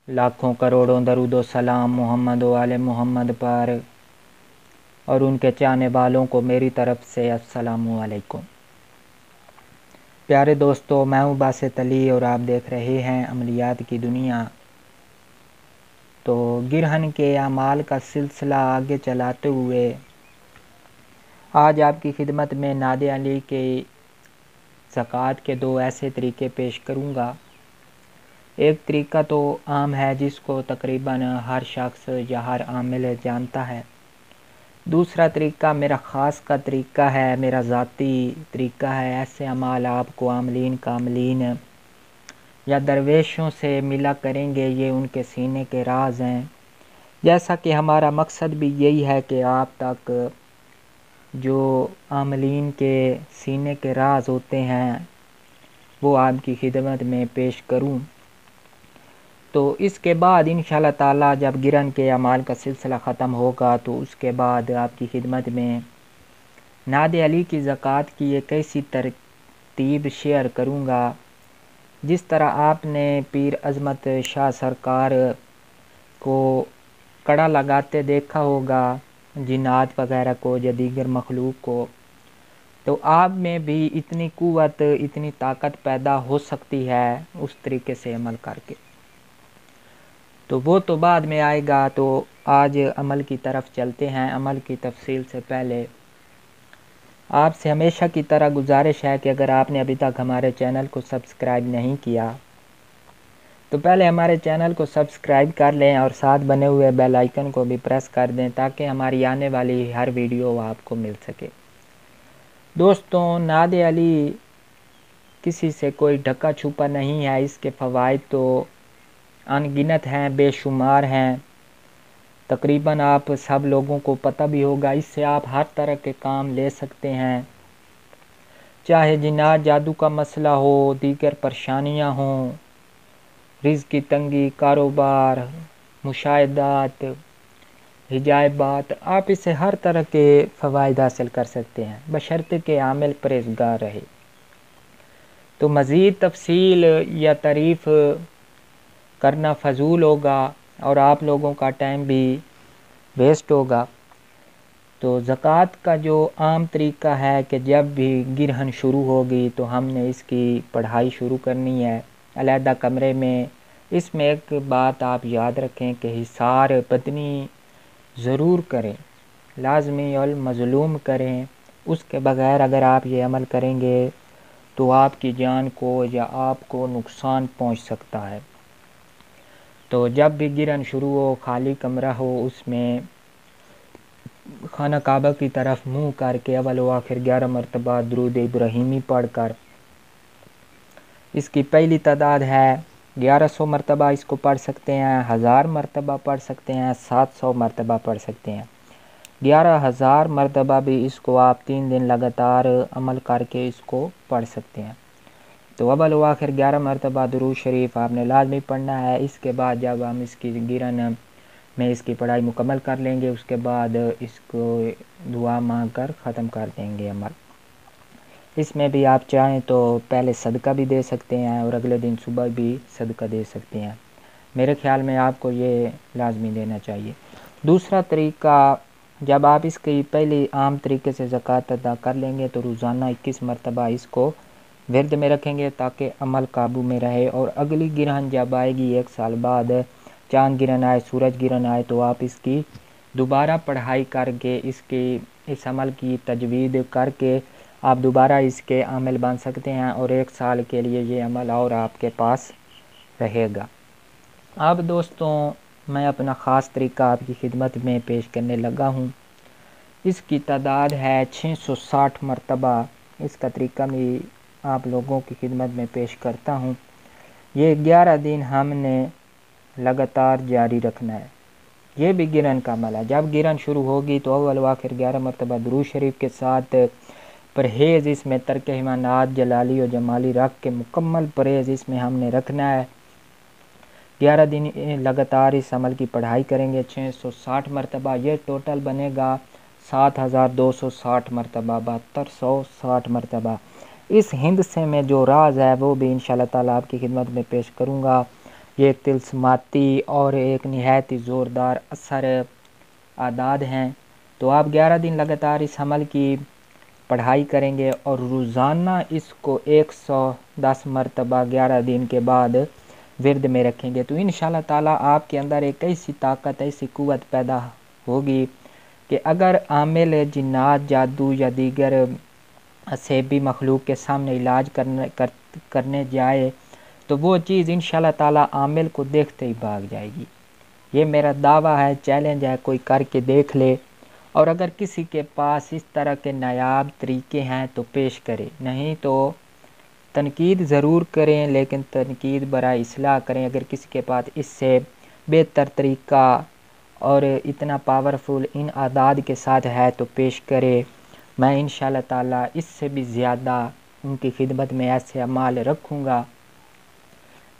लाखों करोड़ों दरूद व सलाम मोहम्मद व आले मोहम्मद पर और उनके चाहने वालों को मेरी तरफ से अस्सलामु अलैकुम। प्यारे दोस्तों, मैं हूँ बासित अली और आप देख रहे हैं अमलियात की दुनिया। तो गिरहन के अमाल का सिलसिला आगे चलाते हुए आज आपकी खिदमत में नादे अली के ज़कात के दो ऐसे तरीके पेश करूँगा। एक तरीका तो आम है जिसको तकरीबन हर शख्स या हर आमिल जानता है। दूसरा तरीका मेरा ख़ास का तरीका है, मेरा ज़ाती तरीका है। ऐसे अमाल आपको आमलीन कामलीन या दरवेशों से मिला करेंगे, ये उनके सीने के राज हैं। जैसा कि हमारा मकसद भी यही है कि आप तक जो आमलीन के सीने के राज होते हैं वो आपकी खिदमत में पेश करूं। तो इसके बाद इंशाअल्लाह ताला जब गिरहन के अमाल का सिलसिला ख़त्म होगा तो उसके बाद आपकी खिदमत में नादे अली की ज़कात की एक ऐसी तरतीब शेयर करूँगा जिस तरह आपने पीर अज़मत शाह सरकार को कड़ा लगाते देखा होगा, जिन्नात वगैरह को या दीगर मखलूक को। तो आप में भी इतनी क़ुव्वत इतनी ताकत पैदा हो सकती है उस तरीके से अमल करके। तो वो तो बाद में आएगा। तो आज अमल की तरफ चलते हैं। अमल की तफसील से पहले आपसे हमेशा की तरह गुजारिश है कि अगर आपने अभी तक हमारे चैनल को सब्सक्राइब नहीं किया तो पहले हमारे चैनल को सब्सक्राइब कर लें और साथ बने हुए बेल आइकन को भी प्रेस कर दें ताकि हमारी आने वाली हर वीडियो आपको मिल सके। दोस्तों, नादे अली किसी से कोई ढका छुपा नहीं है। इसके फ़वाइद तो अनगिनत हैं, बेशुमार हैं। तकरीबन आप सब लोगों को पता भी होगा। इससे आप हर तरह के काम ले सकते हैं, चाहे जिन्नात जादू का मसला हो, दीगर परेशानियां हों, रिज़्क़ की तंगी, कारोबार, मुशाहिदात, हिजायबात, आप इससे हर तरह के फ़वाइद हासिल कर सकते हैं बशर्ते के आमिल परहेज़गार रहे। तो मज़ीद तफसील या तारीफ़ करना फ़जूल होगा और आप लोगों का टाइम भी वेस्ट होगा। तो ज़कात का जो आम तरीका है कि जब भी गिरहन शुरू होगी तो हमने इसकी पढ़ाई शुरू करनी है अलहदा कमरे में। इसमें एक बात आप याद रखें कि हिसार बदनी ज़रूर करें, लाजमी और मज़लूम करें। उसके बग़ैर अगर आप ये अमल करेंगे तो आपकी जान को या आपको नुकसान पहुंच सकता है। तो जब भी गिरहन शुरू हो, खाली कमरा हो, उसमें खाना काबा की तरफ मुंह करके अव्वल व आखिर 11 मरतबा दुरूद इब्राहीमी पढ़कर, इसकी पहली तादाद है 1100 मरतबा इसको पढ़ सकते हैं, 1000 मरतबा पढ़ सकते हैं, 700 मरतबा पढ़ सकते हैं। 11,000 मरतबा भी इसको आप 3 दिन लगातार अमल करके इसको पढ़ सकते हैं। तो अव्वल व आखिर 11 मरतबा दुरूद शरीफ आपने लाजमी पढ़ना है। इसके बाद जब हम इसकी गिरहन में इसकी पढ़ाई मुकम्मल कर लेंगे उसके बाद इसको दुआ मांग कर ख़त्म कर देंगे अमल। इसमें भी आप चाहें तो पहले सदका भी दे सकते हैं और अगले दिन सुबह भी सदका दे सकते हैं। मेरे ख़्याल में आपको ये लाजमी देना चाहिए। दूसरा तरीका, जब आप इसकी पहले आम तरीके से ज़कात अदा कर लेंगे तो रोज़ाना 21 मरतबा इसको विर्द में रखेंगे ताकि अमल काबू में रहे। और अगली गिरहन जब आएगी 1 साल बाद, चाँद गिरहन आए, सूरज गिरहन आए, तो आप इसकी दोबारा पढ़ाई करके इस अमल की तजवीद करके आप दोबारा इसके आमिल बन सकते हैं और 1 साल के लिए ये अमल और आपके पास रहेगा। अब दोस्तों, मैं अपना ख़ास तरीका आपकी खिदमत में पेश करने लगा हूँ। इसकी तादाद है 660 मरतबा। इसका तरीका भी आप लोगों की खिदमत में पेश करता हूँ। ये 11 दिन हमने लगातार जारी रखना है। ये भी गिरहन का अमल है। जब गिरहन शुरू होगी तो अव्वल व आखिर 11 मरतबा दुरूद शरीफ के साथ परहेज़, इसमें तर्क हिमानात जलाली और जमाली रख के मुकम्मल परहेज़ इसमें हमने रखना है। 11 दिन लगातार इस अमल की पढ़ाई करेंगे 660 मरतबा। ये टोटल बनेगा 7260 मरतबा, 7260 मरतबा। इस हिंद से में जो राज है वो भी इंशाअल्लाह ताला आपकी खिदमत में पेश करूँगा। یہ طلسماتی اور ایک نہایت ہی زوردار اثر اعداد ہیں۔ تو آپ 11 دن لگاتار اس عمل کی پڑھائی کریں گے اور روزانہ اس کو 110 مرتبہ 11 دن کے بعد ورد میں رکھیں گے، تو انشاءاللہ تعالی آپ کے اندر ایک ایسی طاقت، ایسی قوت پیدا ہوگی کہ اگر عامل جنات، جادو یا دیگر سیبی مخلوق کے سامنے علاج کرنے جائے تو وہ چیز انشاءاللہ تعالی عامل کو دیکھتے ہی بھاگ جائے گی۔ یہ میرا دعویٰ ہے، چیلنج ہے، کوئی کر کے دیکھ لے، اور اگر کسی کے پاس اس طرح کے نایاب طریقے ہیں تو پیش کرے، نہیں تو تنقید ضرور کریں لیکن تنقید برائے اصلاح کریں۔ اگر کسی کے پاس اس سے بہتر طریقہ اور اتنا پاورفل ان اعداد کے ساتھ ہے تو پیش کرے، میں انشاءاللہ تعالی اس سے بھی زیادہ ان کی خدمت میں ایسے اعمال رکھوں گا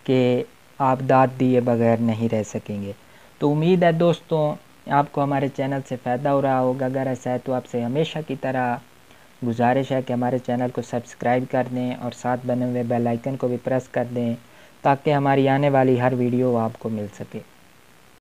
کہ آپ داد دیے بغیر نہیں رہ سکیں گے۔ تو امید ہے دوستوں آپ کو ہمارے چینل سے فائدہ ہو رہا ہوگا، اگر ایسا ہے تو آپ سے ہمیشہ کی طرح گزارش ہے کہ ہمارے چینل کو سبسکرائب کر دیں اور ساتھ بنے ہوئے بیل آئیکن کو بھی پریس کر دیں تاکہ ہماری آنے والی ہر ویڈیو آپ کو مل سکے۔